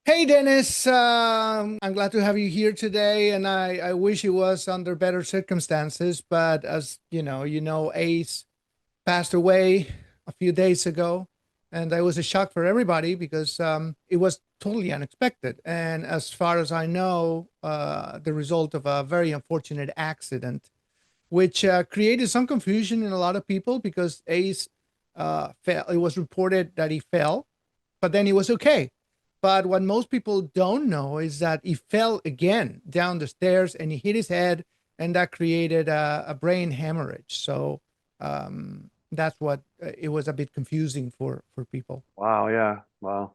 Hey Dennis, I'm glad to have you here today, and I wish it was under better circumstances. But as Ace passed away a few days ago, and that was a shock for everybody because it was totally unexpected. And as far as I know, the result of a very unfortunate accident, which created some confusion in a lot of people because Ace fell. It was reported that he fell, but then he was okay. But what most people don't know is that he fell again down the stairs and he hit his head, and that created a brain hemorrhage. So that's what it was a bit confusing for people. Wow, yeah. Wow.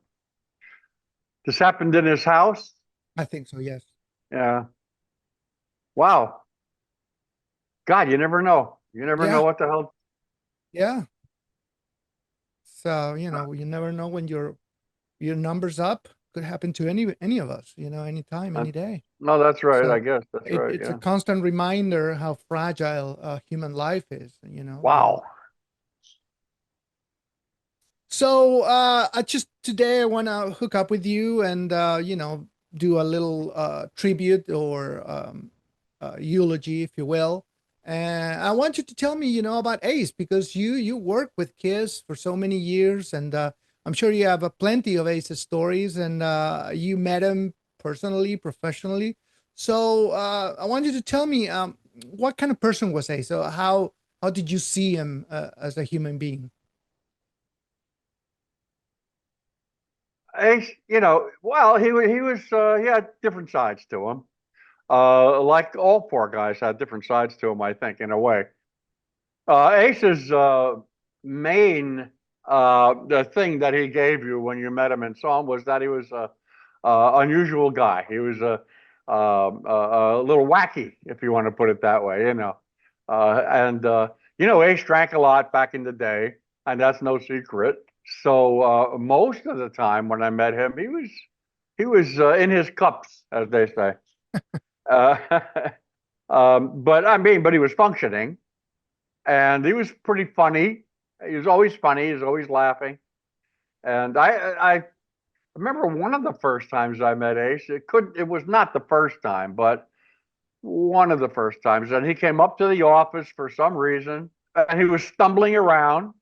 This happened in his house? I think so. Yes. Yeah. Wow. God, you never know. You never know Yeah. what the hell. Yeah. So you never know when your numbers up. Could happen to any of us. Anytime, uh, any day. No, that's right. I So guess that's right. it's a Yeah. constant reminder how fragile human life is. Wow. So I just today I want to hook up with you and do a little tribute or eulogy, if you will. And I want you to tell me, about Ace because you work with Kiss for so many years, and I'm sure you have plenty of Ace's stories, and you met him personally, professionally. So I want you to tell me what kind of person was Ace. So how did you see him as a human being? Well, he had different sides to him. Like all four guys had different sides to him, I think, in a way. Ace's main the thing that he gave you when you met him and saw him was that he was a unusual guy. He was a little wacky, if you want to put it that way. And Ace drank a lot back in the day, and that's no secret. So most of the time when I met him, he was in his cups, as they say. Uh, but he was functioning, and he was pretty funny. He was always funny. He was always laughing. And I remember one of the first times I met Ace. It was not the first time, but one of the first times. And he came up to the office for some reason, and he was stumbling around,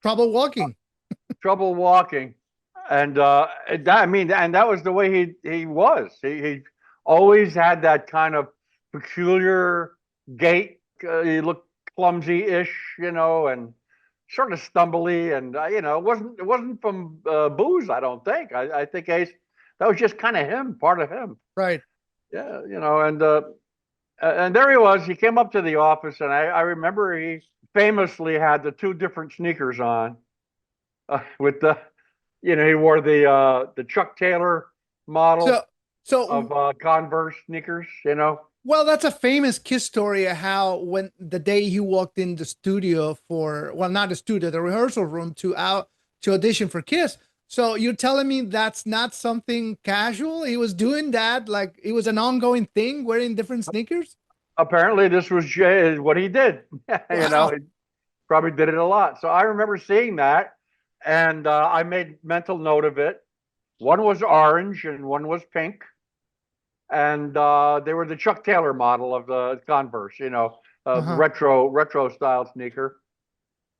Trouble walking. trouble walking. And that was the way he was. He always had that kind of peculiar gait. He looked clumsy-ish, and sort of stumbly, and it wasn't from booze. I don't think. I think Ace, that was just kind of him, part of him. Right. Yeah, and there he was. He came up to the office, and I remember he famously had the two different sneakers on, with he wore the Chuck Taylor So, model so of Converse sneakers. well, that's a famous Kiss story of how when the day he walked in the studio for, well, not the studio, the rehearsal room to audition for Kiss. So you're telling me that's not something casual? He was doing that like it was an ongoing thing, wearing different sneakers? Apparently, this was what he did. Wow. He probably did it a lot. So I remember seeing that, and I made mental note of it. One was orange and one was pink, and they were the Chuck Taylor model of the Converse. Uh-huh. Retro style sneaker.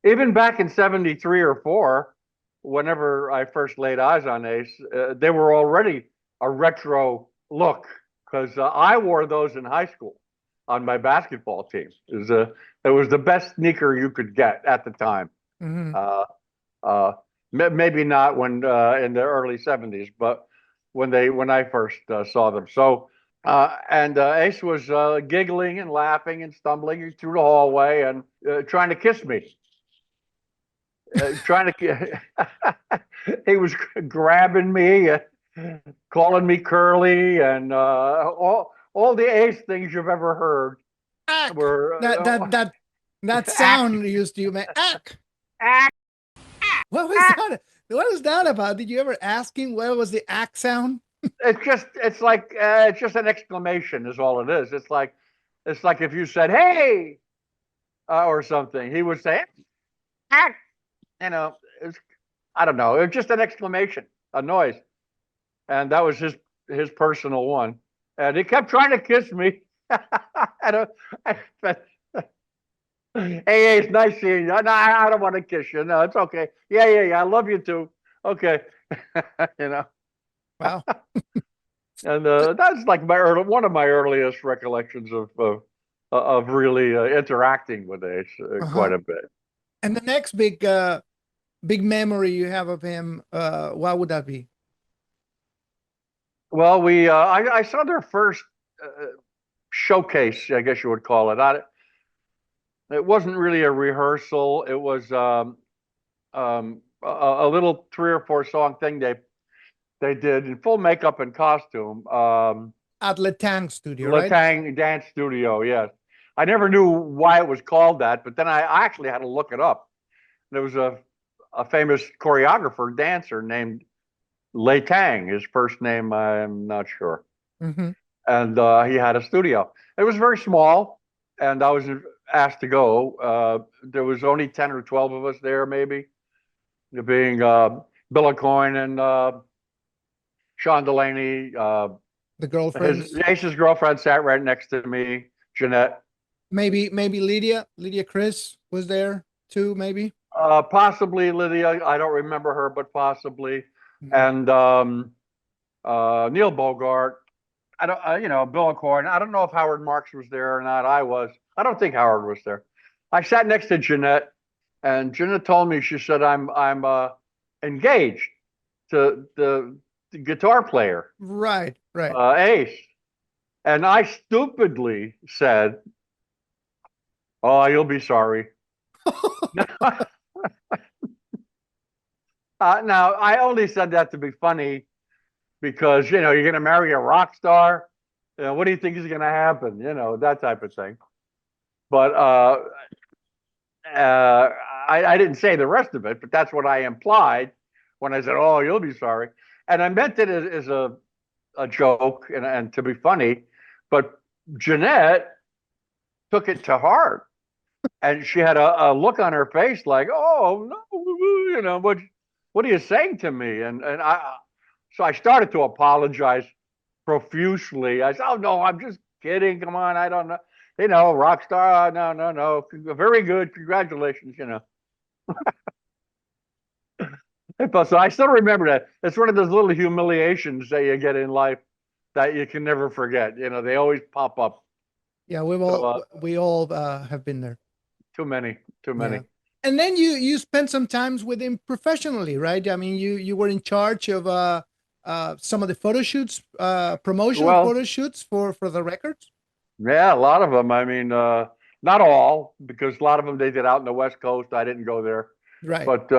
Even back in '73 or '4, whenever I first laid eyes on Ace, they were already a retro look because I wore those in high school on my basketball team. It was the best sneaker you could get at the time. Hmm. Uh, uh, Maybe not when in the early '70s, but when I first saw them. So and Ace was giggling and laughing and stumbling through the hallway and trying to kiss me. Trying to he was grabbing me, calling me curly, and all the Ace things you've ever heard Ack. were That act, sound used to you, man. Ack. act, What was act. that? What was that about? Did you ever ask him what was the ack sound? It's just an exclamation is all it is. It's like if you said hey or something, he would say act. It's, I don't know. It's just an exclamation, a noise. and that was his personal one. And he kept trying to kiss me. I don't, but, hey, it's nice seeing you. No, I don't want to kiss you. No, it's okay. Yeah, yeah, yeah. I love you too. Okay, you know. Wow. And that's like one of my earliest recollections of really interacting with Ace quite Uh-huh. a bit. And the next big memory you have of him, what would that be? Well, I saw their first showcase, I guess you would call it. It wasn't really a rehearsal. It was a little 3 or 4 song thing they did in full makeup and costume. At Letang Studio, right? Latang Dance Studio, yes. I never knew why it was called that, but then I actually had to look it up. There was a famous choreographer, dancer named Lei Tang. His first name, I'm not sure. Hmm. And he had a studio. It was very small, and I was asked to go. There was only 10 or 12 of us there, maybe, being Bill Coyne and Sean Delaney. The His girlfriends, Ace's girlfriend sat right next to me, Jeanette. maybe Lydia Chris was there too, maybe. Possibly Lydia. I don't remember her, but possibly. Mhm. And Neil Bogart. I don't, Bill O'Corn. I don't know if Howard Marks was there or not. I was. I don't think Howard was there. I sat next to Jeanette, and Jeanette told me, she said, I'm engaged to the guitar player, Right, right. Ace. And I stupidly said, "Oh, you'll be sorry." Now, I only said that to be funny because, you're going to marry a rock star. What do you think is going to happen? That type of thing. But I didn't say the rest of it, but that's what I implied when I said, "Oh, you'll be sorry." And I meant it as a joke and to be funny. But Jeanette took it to heart. And she had a look on her face like, "Oh, no, what are you saying to me?" So I started to apologize profusely. I said, "Oh, no, I'm just kidding. Come on, I don't know. Rock star. No, no, no. Very good. Congratulations." So I still remember that. It's one of those little humiliations that you get in life that you can never forget. They always pop up. Yeah, So we all have been there. too many, too Yeah. many. And then you spent some times with him professionally, right? I mean, you were in charge of some of the photo shoots, promotional Well, photo shoots for the records. yeah, a lot of them. I mean, not all, because a lot of them they did out in the West Coast. I didn't go there, Right. but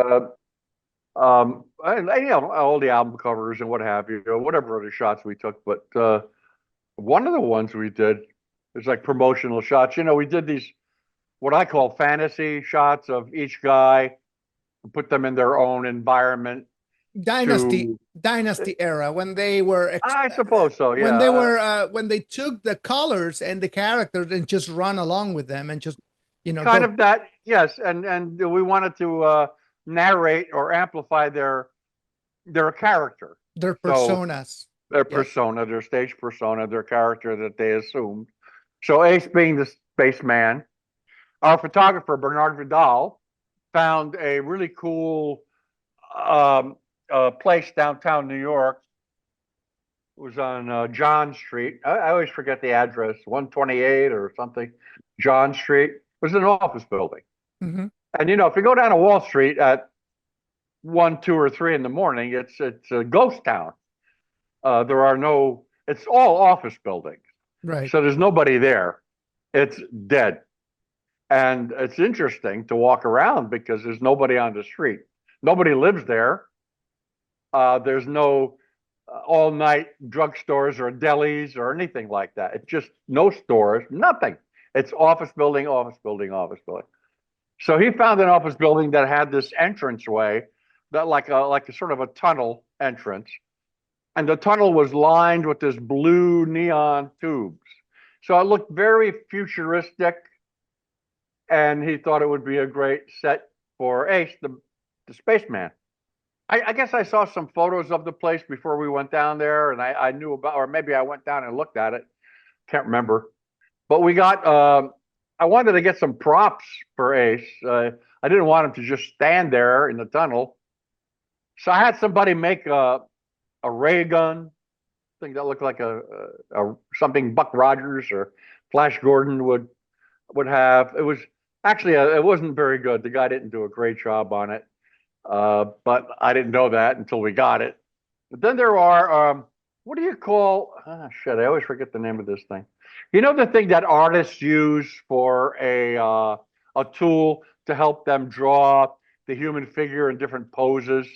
all the album covers and what have you, whatever other shots we took. But one of the ones we did is like promotional shots. We did these what I call fantasy shots of each guy, put them in their own environment. Dynasty To Dynasty era when they were I suppose so, when yeah. they were when they took the colors and the characters and just run along with them and just Kind go of that, yes. And we wanted to narrate or amplify their character. their So personas. their Yes. persona, their stage persona, their character that they assumed. So Ace being the spaceman, our photographer Bernard Vidal found a really cool um, place downtown New York. It was on John Street. I always forget the address, 128 or something. John Street. It was an office building. Hmm. And if you go down to Wall Street at 1, 2, or 3 in the morning, it's a ghost town. There are no. It's all office buildings, Right. so there's nobody there. It's dead, and it's interesting to walk around because there's nobody on the street. Nobody lives there. There's no all night drugstores or delis or anything like that. It's just no stores, nothing. It's office building, office building, office building. So he found an office building that had this entranceway that like a sort of a tunnel entrance. And the tunnel was lined with this blue neon tubes. So it looked very futuristic. And he thought it would be a great set for Ace, the spaceman. I guess I saw some photos of the place before we went down there, and I knew about, or maybe I went down and looked at it. Can't remember. But we got. I wanted to get some props for Ace. I didn't want him to just stand there in the tunnel, so I had somebody make a ray gun thing that looked like a something Buck Rogers or Flash Gordon would have. It was actually it wasn't very good. The guy didn't do a great job on it, but I didn't know that until we got it. But then there are what do you call? Shit, I always forget the name of this thing. You know the thing that artists use for a tool to help them draw the human figure in different poses,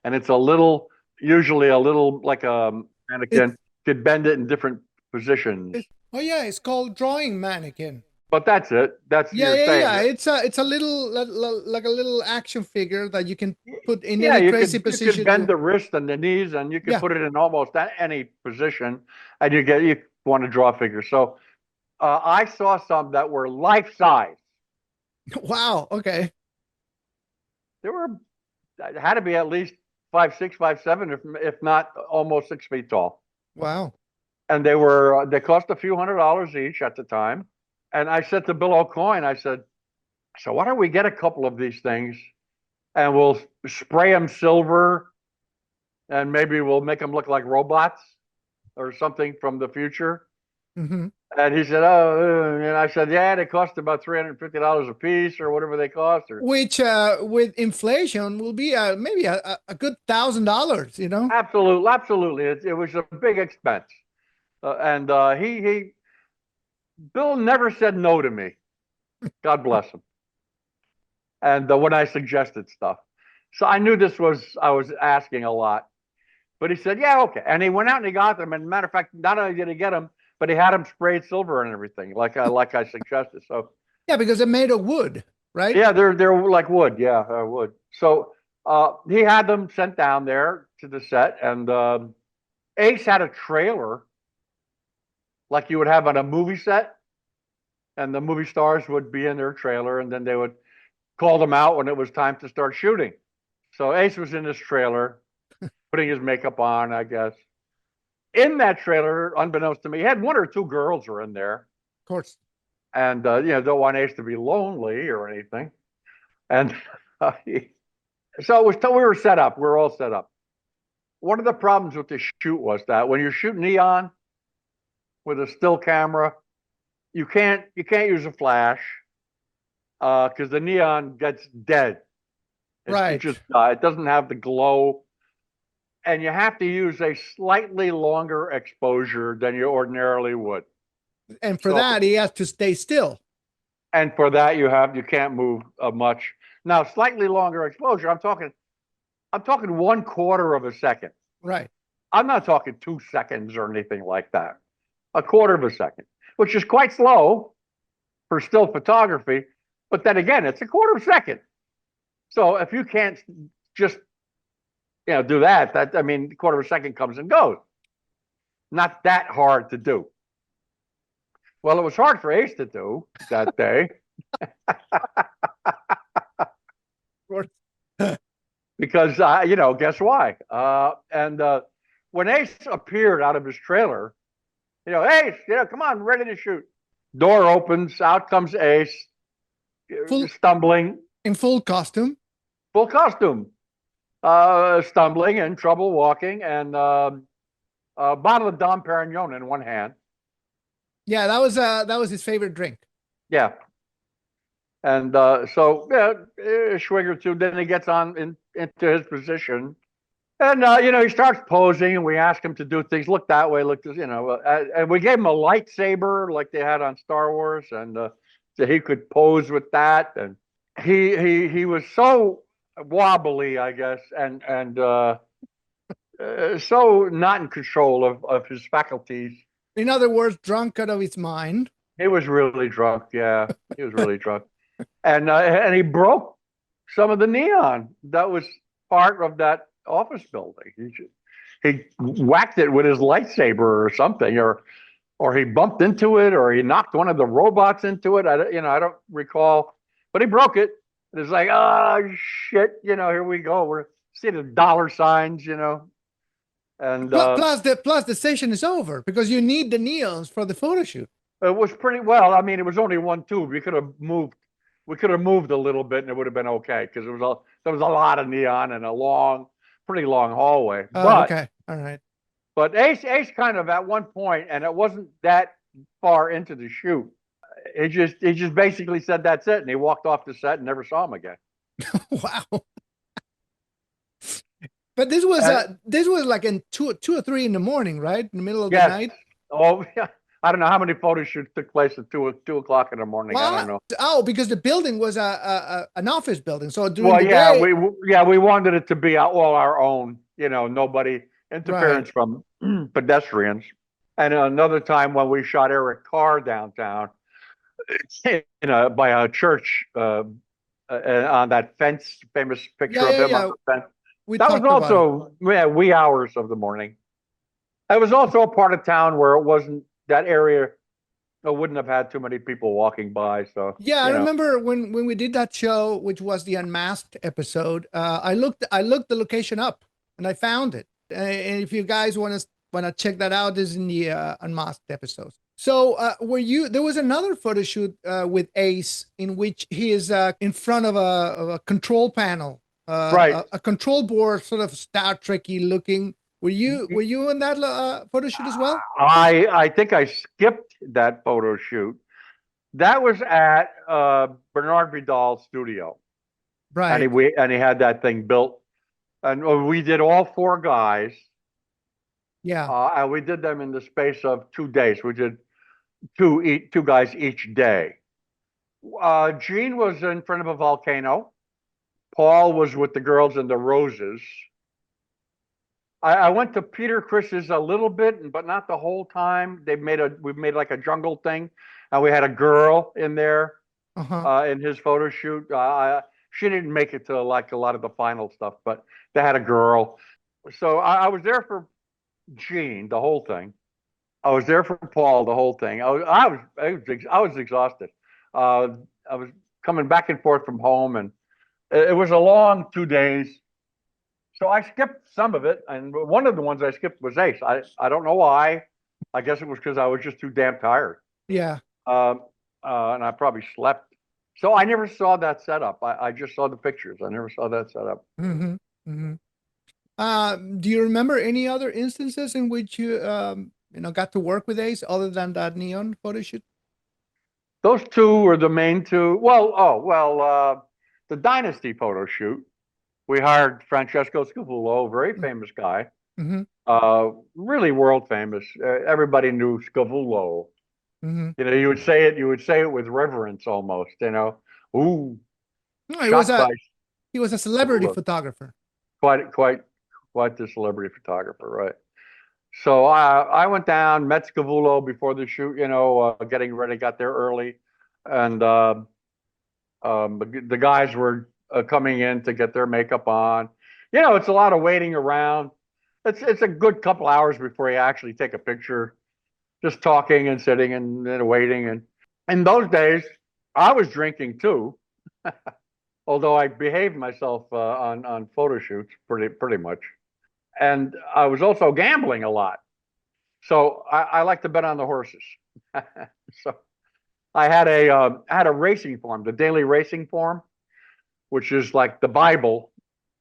and it's a little, usually a little like a It's, mannequin, could bend it in different positions. oh yeah, it's called drawing mannequin. But that's it. That's Yeah, you're yeah, saying yeah. it. It's a little like a little action figure that you can put in Yeah, any crazy you could position bend you. the wrist and the knees, and you could Yeah. put it in almost any position, and you want to draw figures. So I saw some that were life size. Wow. Okay. They were had to be at least 5'6", 5'7", if not almost 6 feet tall. Wow. And they cost a few $100s each at the time. And I said to Bill O'Coin, I said, so why don't we get a couple of these things and we'll spray them silver and maybe we'll make them look like robots or something from the future. Hmm. And he said, oh, and I said, yeah, they cost about $350 a piece or whatever they cost. Or Which with inflation will be maybe a good $1,000. You know. absolutely, absolutely, it was a big expense. And he Bill never said no to me. God bless him. And when I suggested stuff, so I knew I was asking a lot. But he said, yeah, okay. And he went out and he got them. And matter of fact, not only did he get them, but he had them sprayed silver and everything, like I suggested. So Yeah, because they're made of wood, right? yeah, they're like wood. Yeah, wood. So he had them sent down there to the set, and Ace had a trailer like you would have on a movie set, and the movie stars would be in their trailer, and then they would call them out when it was time to start shooting. So Ace was in his trailer, putting his makeup on, I guess. In that trailer, unbeknownst to me, he had one or two girls were in there, Of course. and don't want Ace to be lonely or anything. And so it was we were set up. We were all set up. One of the problems with the shoot was that when you shoot neon with a still camera, you can't use a flash because the neon gets dead. It Right. just it doesn't have the glow, and you have to use a slightly longer exposure than you ordinarily would. And for So, that, he has to stay still. and for that you can't move much. Now, slightly longer exposure. I'm talking 1/4 of a second. Right. I'm not talking 2 seconds or anything like that. 1/4 of a second, which is quite slow for still photography. But then again, it's 1/4 of a second. So if you can't just do that, I mean, 1/4 of a second comes and goes. Not that hard to do. Well, it was hard for Ace to do that day because guess why? And when Ace appeared out of his trailer, Ace, come on, ready to shoot. Door opens, out comes Ace, Full stumbling, in full costume. full costume, stumbling and trouble walking, and a bottle of Dom Perignon in one hand. Yeah, that was his favorite drink. Yeah. And so, a swig or two, then he gets into his position. And, he starts posing, and we ask him to do things. Look that way, look this, and we gave him a lightsaber like they had on Star Wars, and so he could pose with that. And he was so wobbly, I guess, and so not in control of his faculties. In other words, drunk out of his mind. He was really drunk. Yeah, he was really drunk, and he broke some of the neon that was part of that office building. He whacked it with his lightsaber or something, or he bumped into it, or he knocked one of the robots into it. I don't recall, but he broke it. It's like, oh shit, here we go. We're see the dollar signs, and Plus the session is over because you need the neons for the photo shoot. it was pretty well. I mean, it was only one tube. We could have moved a little bit, and it would have been okay because there was a lot of neon and pretty long hallway. Oh, But okay. All right. but Ace kind of at one point, and it wasn't that far into the shoot. He just basically said that's it, and he walked off the set and never saw him again. Wow. But this was like in two or three in the morning, right? In the middle of the Yes. night. Oh, yeah. I don't know how many photo shoots took place at 2 o'clock in the morning. I don't know. Oh, because the building was an office building. So during Well, the yeah, day, we wanted it to be all our own. Nobody interference right? from pedestrians. And another time when we shot Eric Carr downtown, by a church on that fence, famous picture Yeah, of yeah, him on yeah. the fence. We That was talked about it. also wee hours of the morning. It was also a part of town where it wasn't that area. It wouldn't have had too many people walking by. So Yeah, I remember when we did that show, which was the Unmasked episode. I looked the location up and I found it. And if you guys want to check that out, this is in the Unmasked episode. So there was another photo shoot with Ace in which he is in front of a control panel, right. a control board, sort of Star Trekky looking. Were you in that photo shoot as well? I think I skipped that photo shoot. That was at Bernard Vidal's studio, and Right. he had that thing built, and we did all four guys, Yeah. and we did them in the space of 2 days. We did two guys each day. Gene was in front of a volcano. Paul was with the girls in the roses. I went to Peter Chris's a little bit, but not the whole time. We made like a jungle thing, and we had a girl in there Uh-huh. in his photo shoot. She didn't make it to like a lot of the final stuff, but they had a girl. So I was there for Gene the whole thing. I was there for Paul the whole thing. I was exhausted. I was coming back and forth from home, and it was a long 2 days. So I skipped some of it, and one of the ones I skipped was Ace. I don't know why. I guess it was because I was just too damn tired, Yeah. um, and I probably slept. So I never saw that setup. I just saw the pictures. I never saw that setup. Mm-hmm. Mm-hmm. Do you remember any other instances in which you got to work with Ace other than that neon photo shoot? Those two were the main two. Well, the Dynasty photo shoot. We hired Francesco Scavullo, very famous guy, Mm-hmm. really world famous. Everybody knew Scavullo. Mm-hmm. You would say it with reverence almost. Ooh, No, shot by he was a celebrity Scavullo. photographer. Quite the celebrity photographer, right? So I went down, met Scavullo before the shoot. Getting ready, got there early, and the guys were coming in to get their makeup on. It's a lot of waiting around. It's a good couple hours before you actually take a picture, just talking and sitting and waiting. And in those days, I was drinking too, although I behaved myself on photo shoots pretty much. And I was also gambling a lot, so I like to bet on the horses. So I had a racing form, the daily racing form, which is like the Bible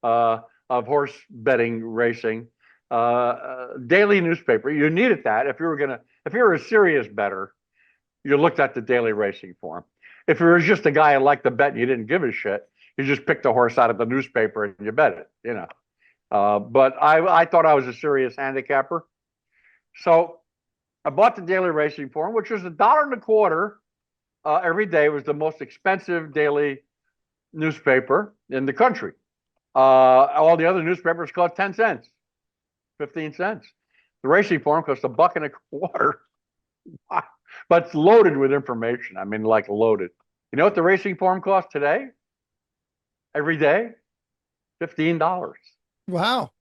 of horse betting racing. Daily newspaper. You needed that if you were a serious bettor, you looked at the daily racing form. If you were just a guy who liked to bet and you didn't give a shit, you just picked a horse out of the newspaper and you bet it. But I thought I was a serious handicapper, so I bought the daily racing form, which was $1.25 every day. It was the most expensive daily newspaper in the country. All the other newspapers cost 10 cents, 15 cents. The racing form cost $1.25, but it's loaded with information. I mean, like loaded. You know what the racing form costs today? Every day, $15. Wow.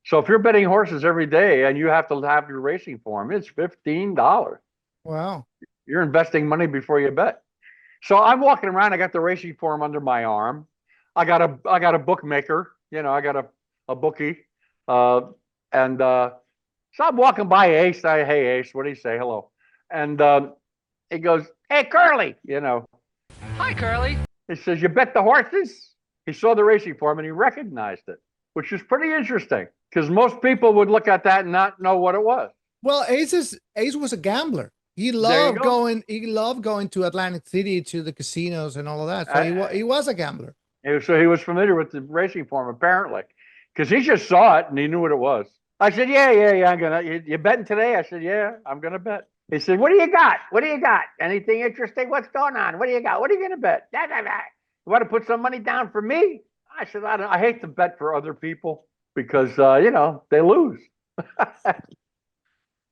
So if you're betting horses every day and you have to have your racing form, it's $15. Wow. You're investing money before you bet. So I'm walking around. I got the racing form under my arm. I got a bookmaker. I got a bookie, uh, and so I'm walking by Ace. Hey Ace, what do you say? Hello, and he goes, "Hey Curly," Hi, Curly. He says, "You bet the horses." He saw the racing form and he recognized it, which is pretty interesting because most people would look at that and not know what it was. Well, Ace was a gambler. He There you loved go. going. He loved going to Atlantic City to the casinos and all of that. So Uh, he was a gambler. so he was familiar with the racing form apparently, because he just saw it and he knew what it was. I said, "Yeah. I'm gonna. You betting today?" I said, "Yeah, I'm gonna bet." He said, "What do you got? What do you got? Anything interesting? What's going on? What do you got? What are you gonna bet? Da, da, da. You want to put some money down for me?" I said, I hate to bet for other people because they lose."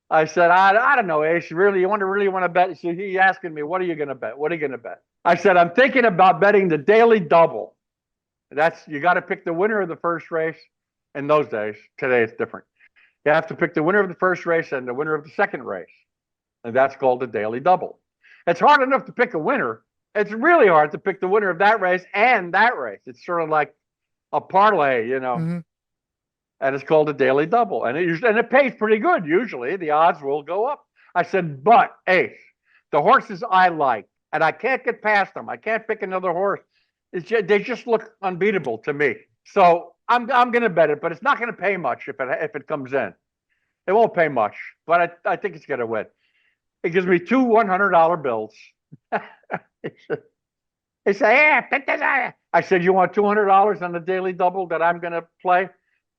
I said, I don't know, Ace. You really want to bet? So he asking me, "What are you going to bet? What are you going to bet?" I said, "I'm thinking about betting the daily double." That's you got to pick the winner of the first race. In those days, today it's different. You have to pick the winner of the first race and the winner of the second race, and that's called the daily double. It's hard enough to pick a winner. It's really hard to pick the winner of that race and that race. It's sort of like a parlay. Hmm. And it's called a daily double, and it pays pretty good. Usually, the odds will go up. I said, "But Ace, the horses I like, and I can't get past them. I can't pick another horse. They just look unbeatable to me. So I'm going to bet it, but it's not going to pay much if it comes in. It won't pay much, but I think it's going to win." It gives me two $100 bills. He said, "Yeah." I said, "You want $200 on the daily double that I'm going to play?"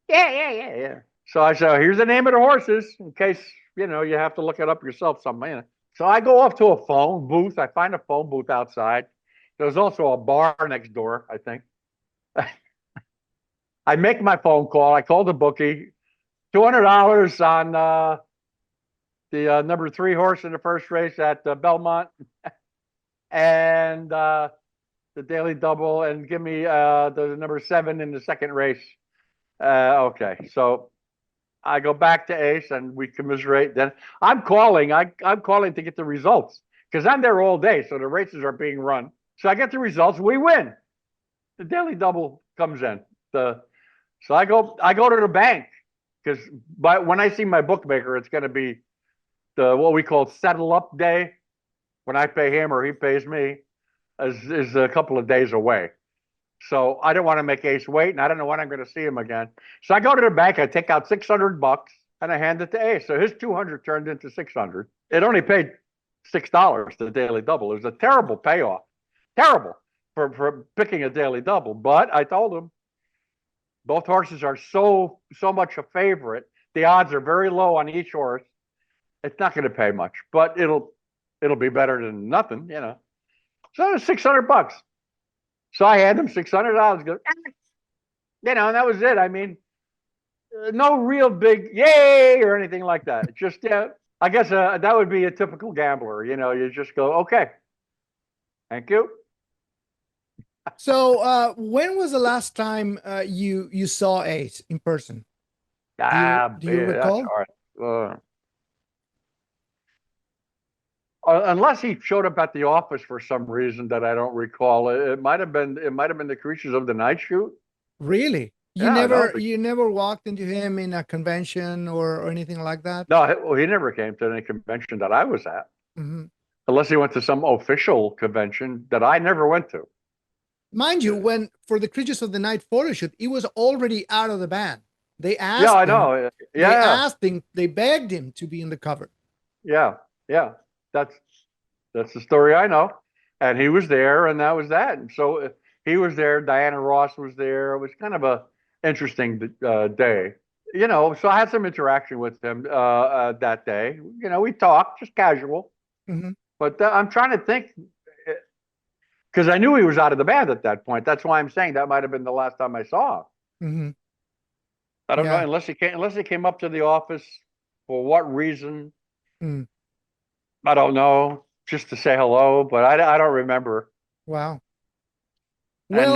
Yeah. So I said, "Here's the name of the horses in case, you have to look it up yourself somewhere." So I go up to a phone booth. I find a phone booth outside. There's also a bar next door, I think. I make my phone call. I call the bookie. $200 on the number 3 horse in the first race at Belmont and the daily double, and give me the number 7 in the second race. Okay. So I go back to Ace and we commiserate. Then I'm calling. I'm calling to get the results because I'm there all day. So the races are being run. So I get the results. We win. The daily double comes in. So I go to the bank because when I see my bookmaker, it's going to be the what we call settle up day. When I pay him or he pays me, is a couple of days away. So I don't want to make Ace wait, and I don't know when I'm going to see him again. So I go to the bank, I take out $600, and I hand it to Ace. So his 200 turned into 600. It only paid $6 the daily double. It was a terrible payoff, terrible for picking a daily double. But I told him both horses are so much a favorite. The odds are very low on each horse. It's not going to pay much, but it'll be better than nothing. So it's $600. So I hand him $600. And that was it. I mean, no real big yay or anything like that. It's just, yeah, I guess that would be a typical gambler. You just go, okay, thank you. So when was the last time you saw Ace in person? Do you That's recall? hard. Unless he showed up at the office for some reason that I don't recall. It might have been the Creatures of the Night shoot. Really? You Yeah, no, never you never walked into him in a convention or anything like that? no. Well, he never came to any convention that I was at, Hmm. unless he went to some official convention that I never went to. Mind you, when for the Creatures of the Night photo shoot, he was already out of the band. They Yeah, asked I him, know. Yeah, they begged him to be in the cover. yeah, yeah. That's the story I know. And he was there, and that was that. And so he was there. Diana Ross was there. It was kind of a interesting day. So I had some interaction with him that day. We talked, just casual. Hmm. But I'm trying to think because I knew he was out of the band at that point. That's why I'm saying that might have been the last time I saw him. Hmm. I don't know Yeah. unless he came up to the office for what reason. Mm. I don't know, just to say hello, but I don't remember. Wow. And Well,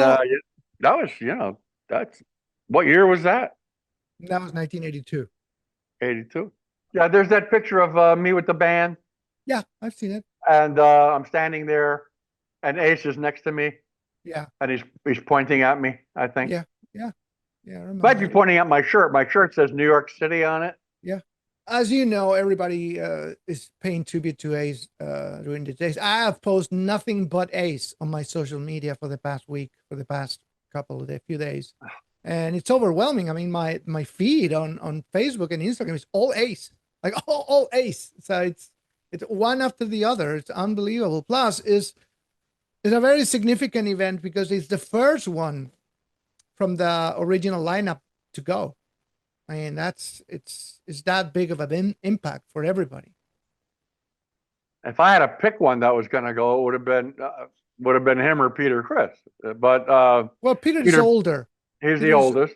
that was, that's what year was that? that was 1982. 82. Yeah, there's that picture of me with the band, Yeah, I've seen it. and I'm standing there, and Ace is next to me, Yeah. and he's pointing at me, I think. Yeah. Yeah. Yeah, I remember Might be that. pointing out my shirt. My shirt says New York City on it. Yeah. As you know, everybody is paying tribute to Ace during the days. I have posted nothing but Ace on my social media for the past week, for the past few days, and it's overwhelming. I mean, my feed on Facebook and Instagram is all Ace, like all Ace. So it's one after the other. It's unbelievable. Plus, is a very significant event because it's the first one from the original lineup to go. I mean, it's that big of an impact for everybody. If I had to pick one that was going to go, it would have been him or Peter Chris. But Well, Peter's Peter, older. he's the Peter's, oldest,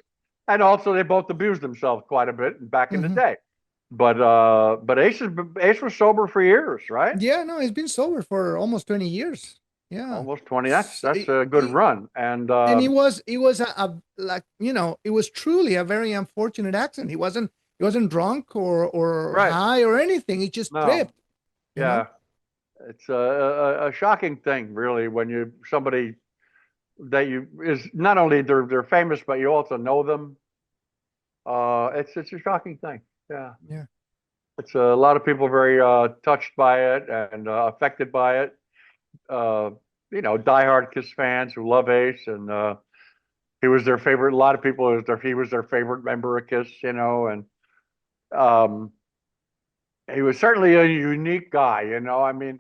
and also they both abused themselves quite a bit back in the Mhm. day. But Ace was sober for years, right? Yeah, no, he's been sober for almost 20 years. Yeah. Almost 20. That's a good He, run. And and he was a like, it was truly a very unfortunate accident. He wasn't drunk or right, high or anything. He just no, tripped, you know. yeah, it's a shocking thing, really, when somebody that you is not only they're famous, but you also know them. It's a shocking thing. Yeah, Yeah. it's a lot of people very touched by it and affected by it. Uh, diehard Kiss fans who love Ace, and he was their favorite. A lot of people he was their favorite member of Kiss, and um, he was certainly a unique guy. I mean,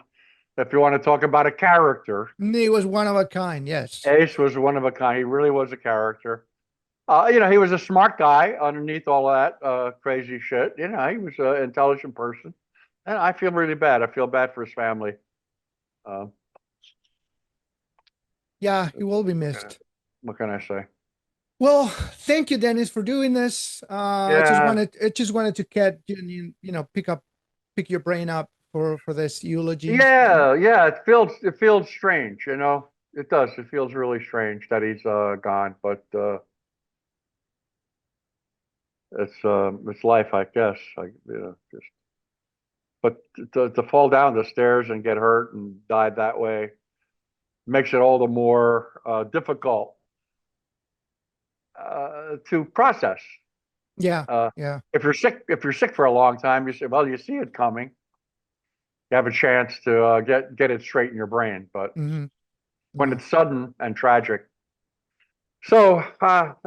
if you want to talk about a character, He was one of a kind. Yes. Ace was one of a kind. He really was a character. He was a smart guy underneath all that crazy shit. He was an intelligent person. And I feel really bad. I feel bad for his family. Uh, Yeah, he will be what can I missed. what can I say? Well, thank you, Dennis, for doing this. Yeah, I just wanted to get pick your brain up for this eulogy. yeah. It feels strange. It does. It feels really strange that he's gone. But it's life, I guess. Just but to fall down the stairs and get hurt and die that way makes it all the more difficult to process. Yeah, Uh, yeah. if you're sick for a long time, you say, well, you see it coming. You have a chance to get it straight in your brain. But Hmm. when No. it's sudden and tragic, so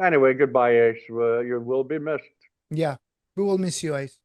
anyway, goodbye, Ace. You will be missed. Yeah, we will miss you, Ace.